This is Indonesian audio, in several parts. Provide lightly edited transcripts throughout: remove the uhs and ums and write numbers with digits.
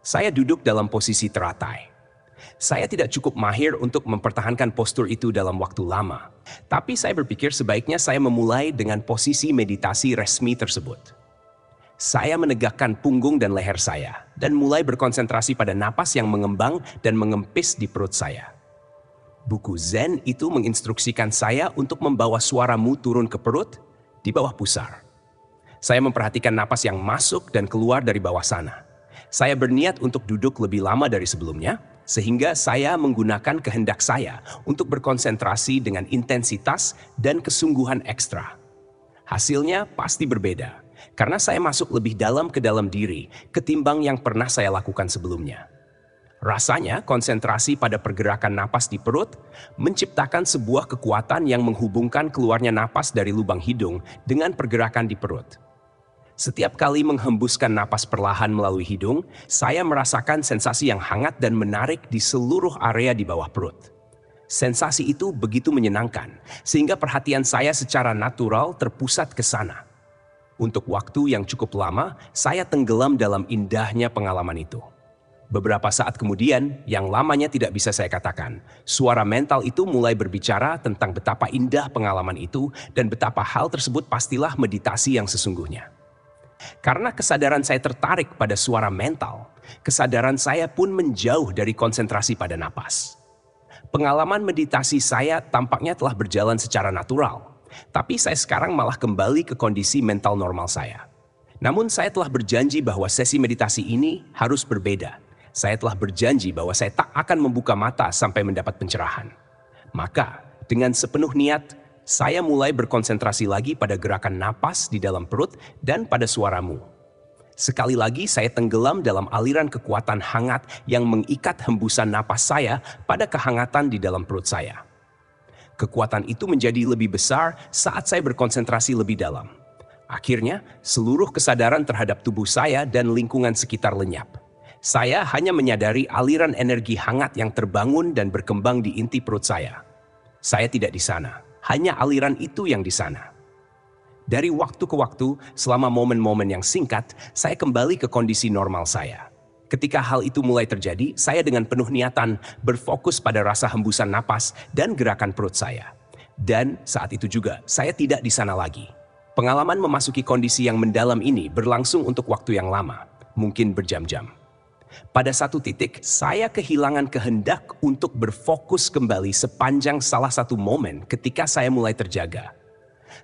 Saya duduk dalam posisi teratai. Saya tidak cukup mahir untuk mempertahankan postur itu dalam waktu lama. Tapi saya berpikir sebaiknya saya memulai dengan posisi meditasi resmi tersebut. Saya menegakkan punggung dan leher saya, dan mulai berkonsentrasi pada napas yang mengembang dan mengempis di perut saya. Buku Zen itu menginstruksikan saya untuk membawa suaramu turun ke perut di bawah pusar. Saya memperhatikan napas yang masuk dan keluar dari bawah sana. Saya berniat untuk duduk lebih lama dari sebelumnya, sehingga saya menggunakan kehendak saya untuk berkonsentrasi dengan intensitas dan kesungguhan ekstra. Hasilnya pasti berbeda, karena saya masuk lebih dalam ke dalam diri ketimbang yang pernah saya lakukan sebelumnya. Rasanya konsentrasi pada pergerakan napas di perut menciptakan sebuah kekuatan yang menghubungkan keluarnya napas dari lubang hidung dengan pergerakan di perut. Setiap kali menghembuskan napas perlahan melalui hidung, saya merasakan sensasi yang hangat dan menarik di seluruh area di bawah perut. Sensasi itu begitu menyenangkan, sehingga perhatian saya secara natural terpusat ke sana. Untuk waktu yang cukup lama, saya tenggelam dalam indahnya pengalaman itu. Beberapa saat kemudian, yang lamanya tidak bisa saya katakan, suara mental itu mulai berbicara tentang betapa indah pengalaman itu dan betapa hal tersebut pastilah meditasi yang sesungguhnya. Karena kesadaran saya tertarik pada suara mental, kesadaran saya pun menjauh dari konsentrasi pada napas. Pengalaman meditasi saya tampaknya telah berjalan secara natural, tapi saya sekarang malah kembali ke kondisi mental normal saya. Namun saya telah berjanji bahwa sesi meditasi ini harus berbeda. Saya telah berjanji bahwa saya tak akan membuka mata sampai mendapat pencerahan. Maka, dengan sepenuh niat, saya mulai berkonsentrasi lagi pada gerakan napas di dalam perut dan pada suaramu. Sekali lagi saya tenggelam dalam aliran kekuatan hangat yang mengikat hembusan napas saya pada kehangatan di dalam perut saya. Kekuatan itu menjadi lebih besar saat saya berkonsentrasi lebih dalam. Akhirnya, seluruh kesadaran terhadap tubuh saya dan lingkungan sekitar lenyap. Saya hanya menyadari aliran energi hangat yang terbangun dan berkembang di inti perut saya. Saya tidak di sana. Hanya aliran itu yang di sana. Dari waktu ke waktu, selama momen-momen yang singkat, saya kembali ke kondisi normal saya. Ketika hal itu mulai terjadi, saya dengan penuh niatan berfokus pada rasa hembusan napas dan gerakan perut saya. Dan saat itu juga, saya tidak di sana lagi. Pengalaman memasuki kondisi yang mendalam ini berlangsung untuk waktu yang lama, mungkin berjam-jam. Pada satu titik, saya kehilangan kehendak untuk berfokus kembali sepanjang salah satu momen ketika saya mulai terjaga.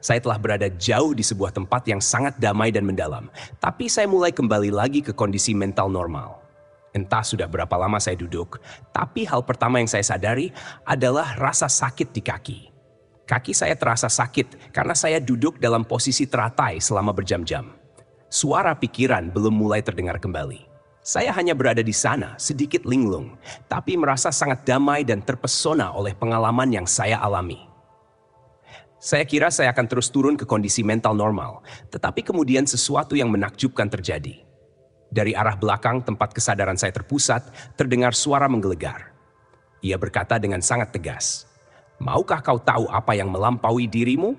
Saya telah berada jauh di sebuah tempat yang sangat damai dan mendalam, tapi saya mulai kembali lagi ke kondisi mental normal. Entah sudah berapa lama saya duduk, tapi hal pertama yang saya sadari adalah rasa sakit di kaki. Kaki saya terasa sakit karena saya duduk dalam posisi teratai selama berjam-jam. Suara pikiran belum mulai terdengar kembali. Saya hanya berada di sana, sedikit linglung, tapi merasa sangat damai dan terpesona oleh pengalaman yang saya alami. Saya kira saya akan terus turun ke kondisi mental normal, tetapi kemudian sesuatu yang menakjubkan terjadi. Dari arah belakang tempat kesadaran saya terpusat, terdengar suara menggelegar. Ia berkata dengan sangat tegas, "Maukah kau tahu apa yang melampaui dirimu?"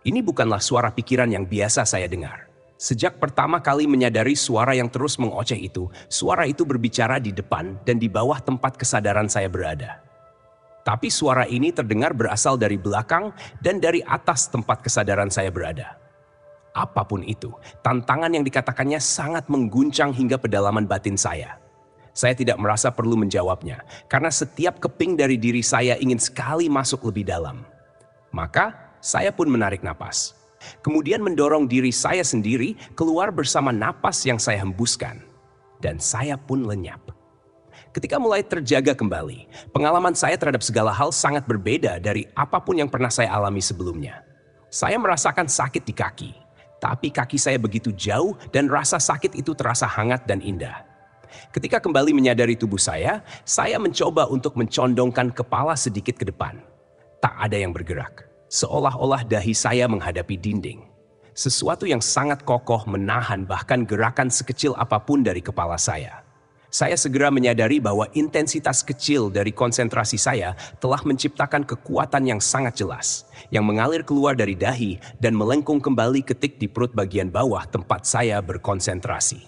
Ini bukanlah suara pikiran yang biasa saya dengar. Sejak pertama kali menyadari suara yang terus mengoceh itu, suara itu berbicara di depan dan di bawah tempat kesadaran saya berada. Tapi suara ini terdengar berasal dari belakang dan dari atas tempat kesadaran saya berada. Apapun itu, tantangan yang dikatakannya sangat mengguncang hingga pedalaman batin saya. Saya tidak merasa perlu menjawabnya, karena setiap keping dari diri saya ingin sekali masuk lebih dalam. Maka, saya pun menarik napas. Kemudian mendorong diri saya sendiri keluar bersama napas yang saya hembuskan. Dan saya pun lenyap. Ketika mulai terjaga kembali, pengalaman saya terhadap segala hal sangat berbeda dari apapun yang pernah saya alami sebelumnya. Saya merasakan sakit di kaki, tapi kaki saya begitu jauh dan rasa sakit itu terasa hangat dan indah. Ketika kembali menyadari tubuh saya mencoba untuk mencondongkan kepala sedikit ke depan. Tak ada yang bergerak. Seolah-olah dahi saya menghadapi dinding. Sesuatu yang sangat kokoh menahan bahkan gerakan sekecil apapun dari kepala saya. Saya segera menyadari bahwa intensitas kecil dari konsentrasi saya telah menciptakan kekuatan yang sangat jelas, yang mengalir keluar dari dahi dan melengkung kembali ketik di perut bagian bawah tempat saya berkonsentrasi.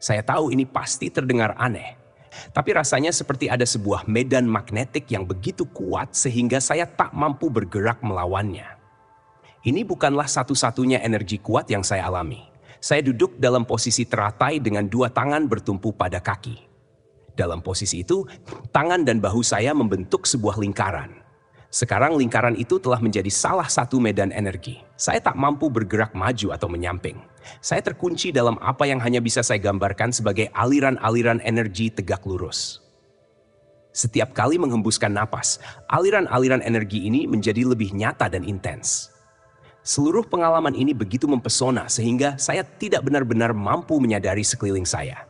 Saya tahu ini pasti terdengar aneh, tapi rasanya seperti ada sebuah medan magnetik yang begitu kuat sehingga saya tak mampu bergerak melawannya. Ini bukanlah satu-satunya energi kuat yang saya alami. Saya duduk dalam posisi teratai dengan dua tangan bertumpu pada kaki. Dalam posisi itu, tangan dan bahu saya membentuk sebuah lingkaran. Sekarang lingkaran itu telah menjadi salah satu medan energi. Saya tak mampu bergerak maju atau menyamping. Saya terkunci dalam apa yang hanya bisa saya gambarkan sebagai aliran-aliran energi tegak lurus. Setiap kali menghembuskan napas, aliran-aliran energi ini menjadi lebih nyata dan intens. Seluruh pengalaman ini begitu mempesona sehingga saya tidak benar-benar mampu menyadari sekeliling saya.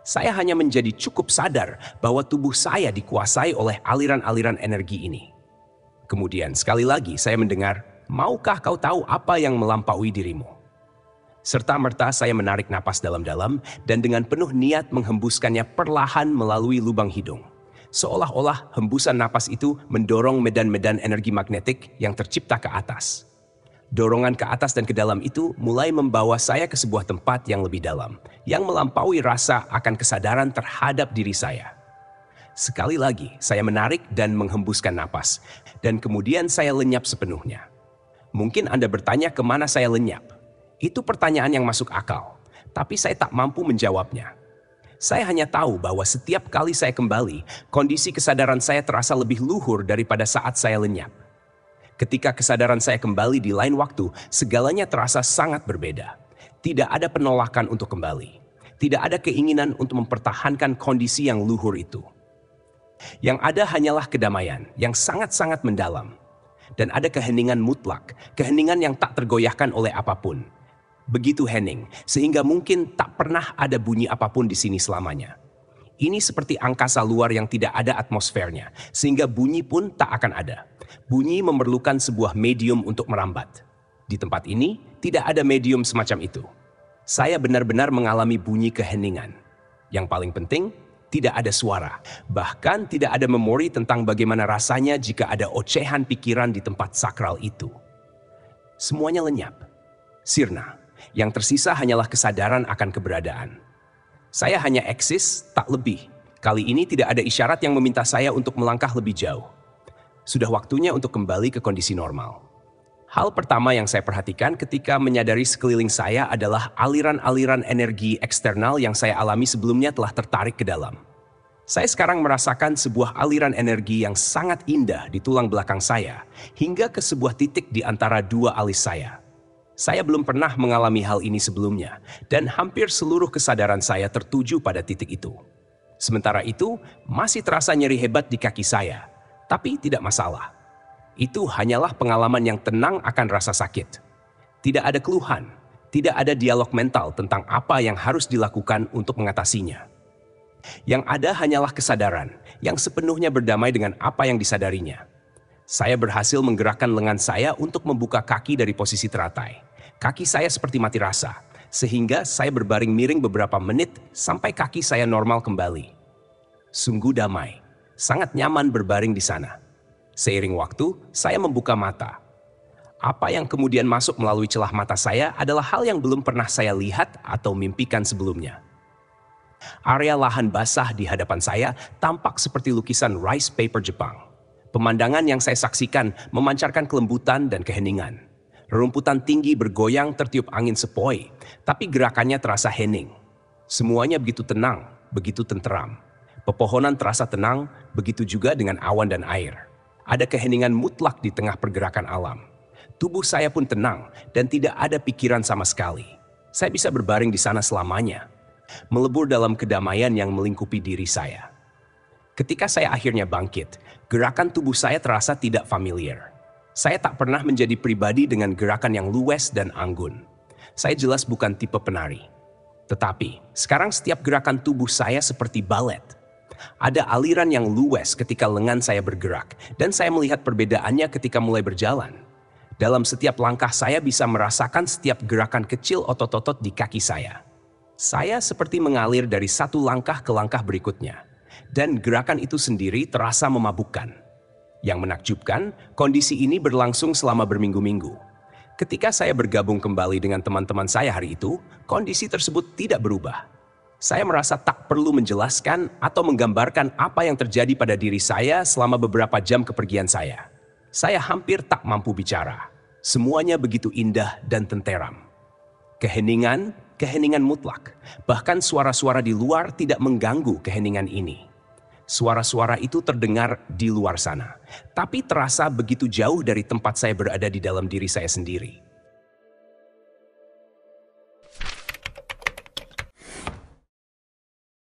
Saya hanya menjadi cukup sadar bahwa tubuh saya dikuasai oleh aliran-aliran energi ini. Kemudian sekali lagi saya mendengar, "Maukah kau tahu apa yang melampaui dirimu?" Serta-merta saya menarik napas dalam-dalam dan dengan penuh niat menghembuskannya perlahan melalui lubang hidung. Seolah-olah hembusan napas itu mendorong medan-medan energi magnetik yang tercipta ke atas. Dorongan ke atas dan ke dalam itu mulai membawa saya ke sebuah tempat yang lebih dalam, yang melampaui rasa akan kesadaran terhadap diri saya. Sekali lagi, saya menarik dan menghembuskan napas, dan kemudian saya lenyap sepenuhnya. Mungkin Anda bertanya kemana saya lenyap. Itu pertanyaan yang masuk akal, tapi saya tak mampu menjawabnya. Saya hanya tahu bahwa setiap kali saya kembali, kondisi kesadaran saya terasa lebih luhur daripada saat saya lenyap. Ketika kesadaran saya kembali di lain waktu, segalanya terasa sangat berbeda. Tidak ada penolakan untuk kembali. Tidak ada keinginan untuk mempertahankan kondisi yang luhur itu. Yang ada hanyalah kedamaian yang sangat-sangat mendalam. Dan ada keheningan mutlak, keheningan yang tak tergoyahkan oleh apapun. Begitu hening, sehingga mungkin tak pernah ada bunyi apapun di sini selamanya. Ini seperti angkasa luar yang tidak ada atmosfernya, sehingga bunyi pun tak akan ada. Bunyi memerlukan sebuah medium untuk merambat. Di tempat ini, tidak ada medium semacam itu. Saya benar-benar mengalami bunyi keheningan. Yang paling penting, tidak ada suara. Bahkan tidak ada memori tentang bagaimana rasanya jika ada ocehan pikiran di tempat sakral itu. Semuanya lenyap, sirna. Yang tersisa hanyalah kesadaran akan keberadaan. Saya hanya eksis, tak lebih. Kali ini tidak ada isyarat yang meminta saya untuk melangkah lebih jauh. Sudah waktunya untuk kembali ke kondisi normal. Hal pertama yang saya perhatikan ketika menyadari sekeliling saya adalah aliran-aliran energi eksternal yang saya alami sebelumnya telah tertarik ke dalam. Saya sekarang merasakan sebuah aliran energi yang sangat indah di tulang belakang saya, hingga ke sebuah titik di antara dua alis saya. Saya belum pernah mengalami hal ini sebelumnya, dan hampir seluruh kesadaran saya tertuju pada titik itu. Sementara itu, masih terasa nyeri hebat di kaki saya, tapi tidak masalah. Itu hanyalah pengalaman yang tenang akan rasa sakit. Tidak ada keluhan, tidak ada dialog mental tentang apa yang harus dilakukan untuk mengatasinya. Yang ada hanyalah kesadaran yang sepenuhnya berdamai dengan apa yang disadarinya. Saya berhasil menggerakkan lengan saya untuk membuka kaki dari posisi teratai. Kaki saya seperti mati rasa, sehingga saya berbaring miring beberapa menit sampai kaki saya normal kembali. Sungguh damai, sangat nyaman berbaring di sana. Seiring waktu, saya membuka mata. Apa yang kemudian masuk melalui celah mata saya adalah hal yang belum pernah saya lihat atau mimpikan sebelumnya. Area lahan basah di hadapan saya tampak seperti lukisan rice paper Jepang. Pemandangan yang saya saksikan memancarkan kelembutan dan keheningan. Rerumputan tinggi bergoyang tertiup angin sepoi, tapi gerakannya terasa hening. Semuanya begitu tenang, begitu tenteram. Pepohonan terasa tenang, begitu juga dengan awan dan air. Ada keheningan mutlak di tengah pergerakan alam. Tubuh saya pun tenang dan tidak ada pikiran sama sekali. Saya bisa berbaring di sana selamanya, melebur dalam kedamaian yang melingkupi diri saya. Ketika saya akhirnya bangkit, gerakan tubuh saya terasa tidak familiar. Saya tak pernah menjadi pribadi dengan gerakan yang luwes dan anggun. Saya jelas bukan tipe penari. Tetapi, sekarang setiap gerakan tubuh saya seperti balet. Ada aliran yang luwes ketika lengan saya bergerak, dan saya melihat perbedaannya ketika mulai berjalan. Dalam setiap langkah saya bisa merasakan setiap gerakan kecil otot-otot di kaki saya. Saya seperti mengalir dari satu langkah ke langkah berikutnya, dan gerakan itu sendiri terasa memabukkan. Yang menakjubkan, kondisi ini berlangsung selama berminggu-minggu. Ketika saya bergabung kembali dengan teman-teman saya hari itu, kondisi tersebut tidak berubah. Saya merasa tak perlu menjelaskan atau menggambarkan apa yang terjadi pada diri saya selama beberapa jam kepergian saya. Saya hampir tak mampu bicara. Semuanya begitu indah dan tenteram. Keheningan, keheningan mutlak. Bahkan suara-suara di luar tidak mengganggu keheningan ini. Suara-suara itu terdengar di luar sana, tapi terasa begitu jauh dari tempat saya berada di dalam diri saya sendiri.